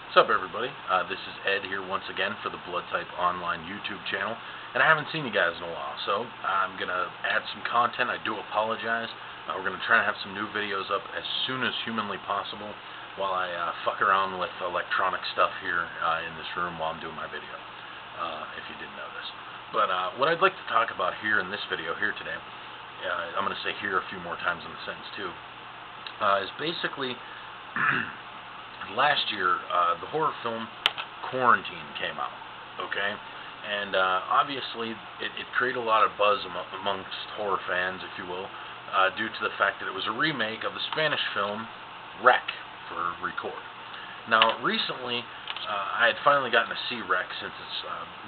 What's up, everybody? This is Ed here once again for the Bloodtypeonline YouTube channel, and I haven't seen you guys in a while, so I'm going to add some content. I do apologize. We're going to try and have some new videos up as soon as humanly possible while I fuck around with electronic stuff here in this room while I'm doing my video, if you didn't know this. But what I'd like to talk about here in this video here today, I'm going to say here a few more times in the sentence too, is basically last year the horror film Quarantine came out, okay? And obviously it created a lot of buzz amongst horror fans, if you will, due to the fact that it was a remake of the Spanish film Rec for Record. Now, recently, I had finally gotten to see Rec since its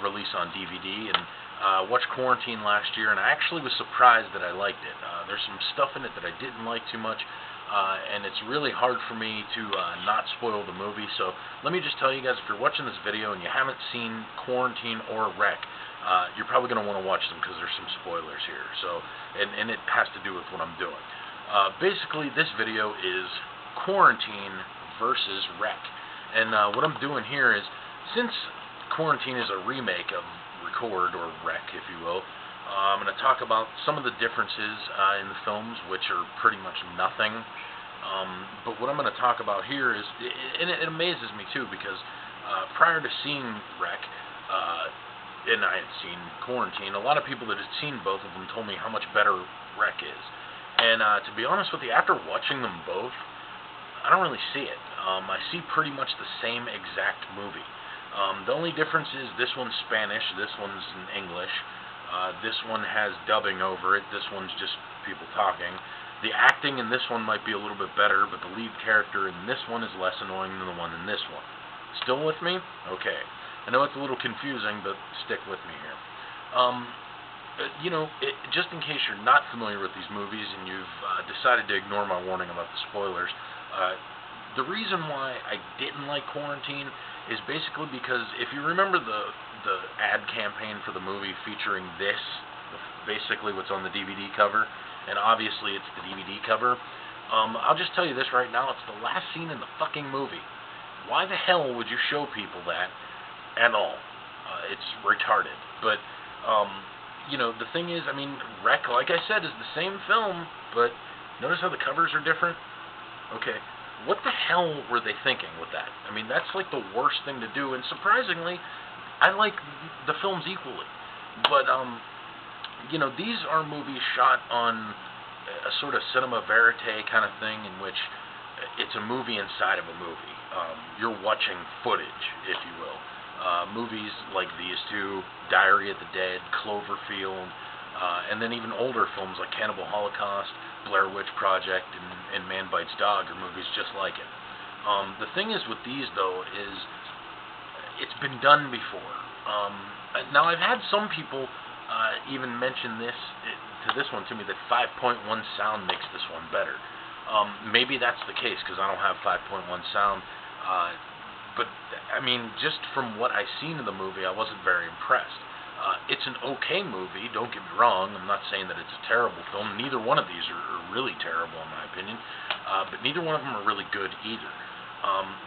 release on DVD, and watched Quarantine last year, and I actually was surprised that I liked it. There's some stuff in it that I didn't like too much, and it's really hard for me to not spoil the movie. So let me just tell you guys, if you're watching this video and you haven't seen Quarantine or Rec, you're probably going to want to watch them because there's some spoilers here. So, and it has to do with what I'm doing. Basically, this video is Quarantine versus Rec. And what I'm doing here is, since Quarantine is a remake of Record, or Rec, if you will, I'm going to talk about some of the differences in the films, which are pretty much nothing. But what I'm going to talk about here is, and it amazes me too, because prior to seeing Rec, and I had seen Quarantine, a lot of people that had seen both of them told me how much better Rec is. And to be honest with you, after watching them both, I don't really see it. I see pretty much the same exact movie. The only difference is this one's Spanish, this one's in English. This one has dubbing over it, this one's just people talking. The acting in this one might be a little bit better, but the lead character in this one is less annoying than the one in this one. Still with me? Okay. I know it's a little confusing, but stick with me here. You know, just in case you're not familiar with these movies and you've decided to ignore my warning about the spoilers, the reason why I didn't like Quarantine is basically because if you remember the ad campaign for the movie featuring this, basically what's on the DVD cover, and obviously it's the DVD cover, I'll just tell you this right now, it's the last scene in the fucking movie. Why the hell would you show people that at all? It's retarded. But, you know, the thing is, I mean, Rec, like I said, is the same film, but notice how the covers are different? Okay. What the hell were they thinking with that? I mean, that's like the worst thing to do, and surprisingly, I like the films equally. But, you know, these are movies shot on a sort of cinema verite kind of thing, in which it's a movie inside of a movie. You're watching footage, if you will. Movies like these two, Diary of the Dead, Cloverfield, and then even older films like Cannibal Holocaust, Blair Witch Project, and Man Bites Dog are movies just like it. The thing is with these, though, is it's been done before. Now, I've had some people even mention this to this one to me, that 5.1 sound makes this one better. Maybe that's the case, because I don't have 5.1 sound. But, I mean, just from what I've seen of the movie, I wasn't very impressed. It's an okay movie, don't get me wrong. I'm not saying that it's a terrible film. Neither one of these are really terrible, in my opinion. But neither one of them are really good either.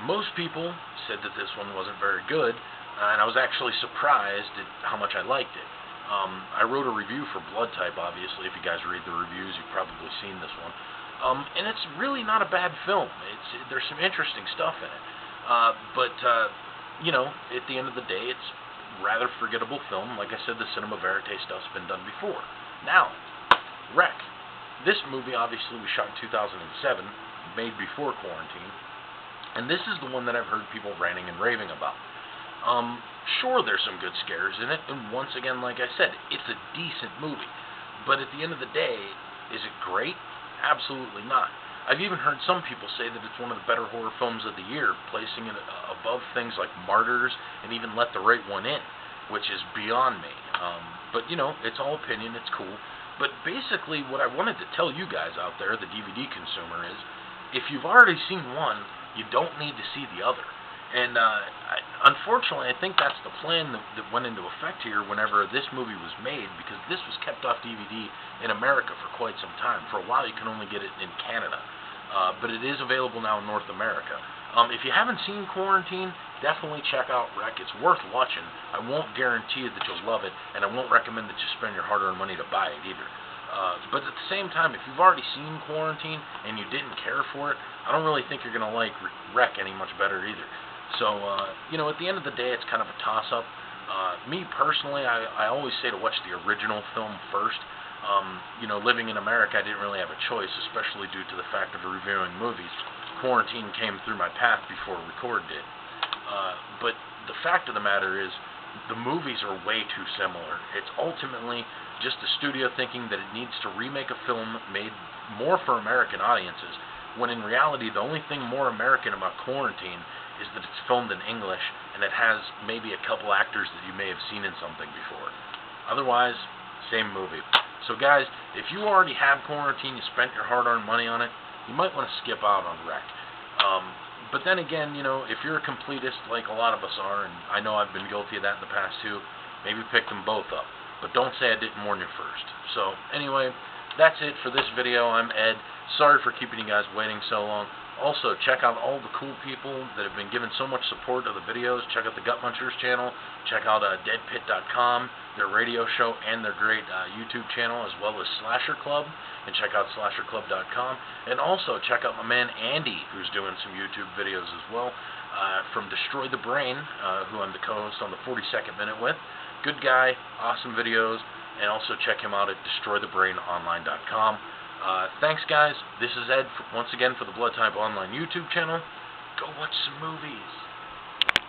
Most people said that this one wasn't very good, and I was actually surprised at how much I liked it. I wrote a review for Bloodtype, obviously. If you guys read the reviews, you've probably seen this one. And it's really not a bad film. There's some interesting stuff in it. But you know, at the end of the day, it's rather forgettable film. Like I said, the cinema verite stuff's been done before. Now, Rec. This movie obviously was shot in 2007, made before Quarantine, and this is the one that I've heard people ranting and raving about. Sure, there's some good scares in it, and once again, like I said, it's a decent movie. But at the end of the day, is it great? Absolutely not. I've even heard some people say that it's one of the better horror films of the year, placing it above things like Martyrs and even Let the Right One In, which is beyond me. But, you know, it's all opinion, it's cool. But basically, what I wanted to tell you guys out there, the DVD consumer, is if you've already seen one, you don't need to see the other. And unfortunately, I think that's the plan that went into effect here whenever this movie was made, because this was kept off DVD in America for quite some time. For a while, you can only get it in Canada, but it is available now in North America. If you haven't seen Quarantine, definitely check out Wreck. It's worth watching. I won't guarantee that you'll love it, and I won't recommend that you spend your hard-earned money to buy it either. But at the same time, if you've already seen Quarantine and you didn't care for it, I don't really think you're going to like Wreck any much better either. So, at the end of the day, it's kind of a toss-up. Me personally, I always say to watch the original film first. Living in America, I didn't really have a choice, especially due to the fact of reviewing movies. Quarantine came through my path before Record did. But the fact of the matter is, the movies are way too similar. It's ultimately just the studio thinking that it needs to remake a film made more for American audiences, when in reality, the only thing more American about Quarantine is that it's filmed in English, and it has maybe a couple actors that you may have seen in something before. Otherwise, same movie. So guys, if you already have Quarantine, you spent your hard-earned money on it, you might want to skip out on Wreck. But then again, if you're a completist like a lot of us are, and I know I've been guilty of that in the past too, maybe pick them both up. But don't say I didn't warn you first. So anyway, that's it for this video. I'm Ed. Sorry for keeping you guys waiting so long. Also, check out all the cool people that have been giving so much support to the videos. Check out the Gut Munchers channel. Check out deadpit.com, their radio show, and their great YouTube channel, as well as Slasher Club. And check out slasherclub.com. And also check out my man Andy, who's doing some YouTube videos as well, from Destroy the Brain, who I'm the co-host on the 42nd Minute with. Good guy, awesome videos. And also check him out at destroythebrainonline.com. Thanks, guys. This is Ed, once again, for the Bloodtypeonline YouTube channel. Go watch some movies.